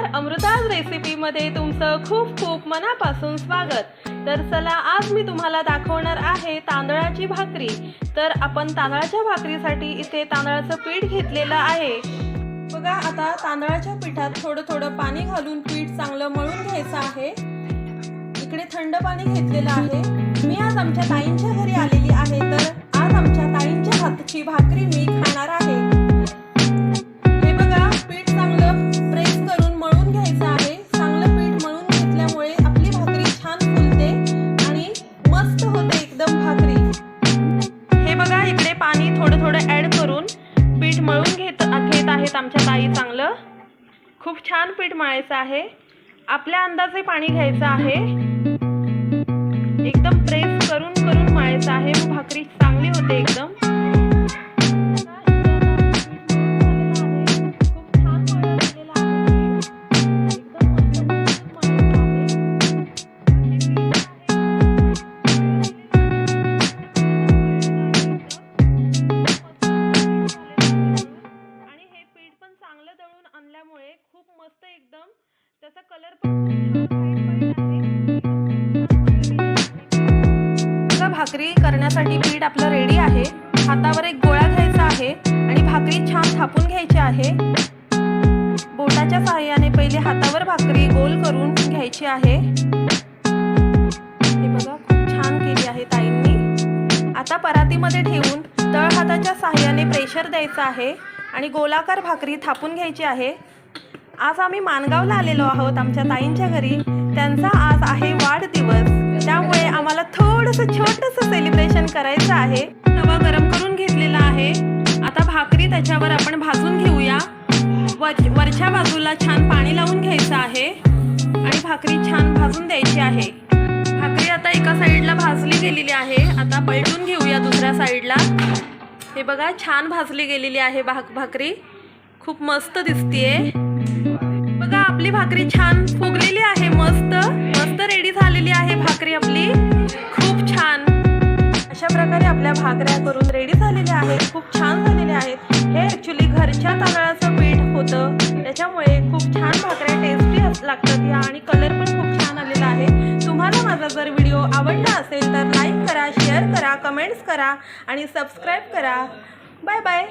नमस्कार, अमृताज रेसिपीमध्ये तुमचं खूप खूप मनापासून स्वागत। तर चला, आज मी तुम्हाला दाखवणार आहे तांदळाची भाकरी। तर आपण तांदळाच्या भाकरीसाठी इथे तांदळाचं पीठ घेतलेलं आहे। बघा, आता तांदळाच्या पिठात थोडं थोडं पाणी घालून पीठ चांगलं मळून घ्यायचं आहे। इकडे थंड पाणी घेतलेलं आहे। मी आज आमच्या ताईंच्या घरी आलेली आहे, तर आज आमच्या ताईंच्या हातची भाकरी मी खाणार आहे। हे बघा, पीठ चांगलं प्रेस करून मळून घ्यायचं आहे। चांगलं पीठ मळून घेतल्यामुळे आपली भाकरी छान फुलते आणि मस्त होते एकदम भाकरी। हे बघा, इकडे पाणी थोडं थोडं ऍड करून पीठ मळून घेत आहेत आमच्या ताई। चांगलं खूप छान पीठ मळायचं आहे। आपल्या अंदाजे पाणी घ्यायचं आहे। एकदम प्रेस करून करून मळायचं आहे, मग भाकरी चांगली होते एकदम। आणल्यामुळे खूप मस्त एकदम त्याचा कलर पण बघा, भाकरी करण्यासाठी पीठ आपलं रेडी आहे। हातावर एक गोळा घ्यायचा आहे आणि भाकरी छान थापून घ्यायची आहे। बोटाच्या सहाय्याने पहिले हातावर भाकरी गोल करून घ्यायची आहे। हे बघा, खूप छान केली आहे ताईंनी। आता परातीमध्ये ठेवून तळ हाताच्या सहाय्याने प्रेशर द्यायचं आहे आणि गोलाकार भाकरी थापून घ्यायची आहे। आज आम्ही माणगावला आलेलो आहोत आमच्या ताईंच्या घरी। त्यांचा आज आहे वाढदिवस, त्यामुळे आम्हाला थोडंसं छोटंसं सेलिब्रेशन करायचं आहे। तवा गरम करून घेतलेला आहे। आता भाकरी त्याच्यावर आपण भाजून घेऊया। वरच्या बाजूला छान पाणी लावून घ्यायचं आहे आणि भाकरी छान भाजून द्यायची आहे। भाकरी आता एका साईडला भाजली गेलेली आहे। आता पलटून घेऊया दुसऱ्या साईडला। हे बघा, छान भाजली गेलेली आहे भाकरी, खूप मस्त दिसतीये। बघा, आपली भाकरी छान फुगलेली आहे। मस्त मस्त रेडी झालेली आहे भाकरी आपली, खूप छान। अशा प्रकारे आपल्या भाकऱ्या करून रेडी झालेल्या आहेत, खूप छान झालेल्या आहेत। हे ॲक्च्युली घरच्या तांदळाचं पीठ होतं, त्याच्यामुळे खूप छान भाकऱ्या टेस्टी लागतात या, आणि कलर पण खूप छान आलेला आहे। तुम्हाला माझा जर व्हिडिओ आवडला असेल तर लाईक करा, शेअर करा, कमेंट्स करा आणि सबस्क्राईब करा। Bye bye.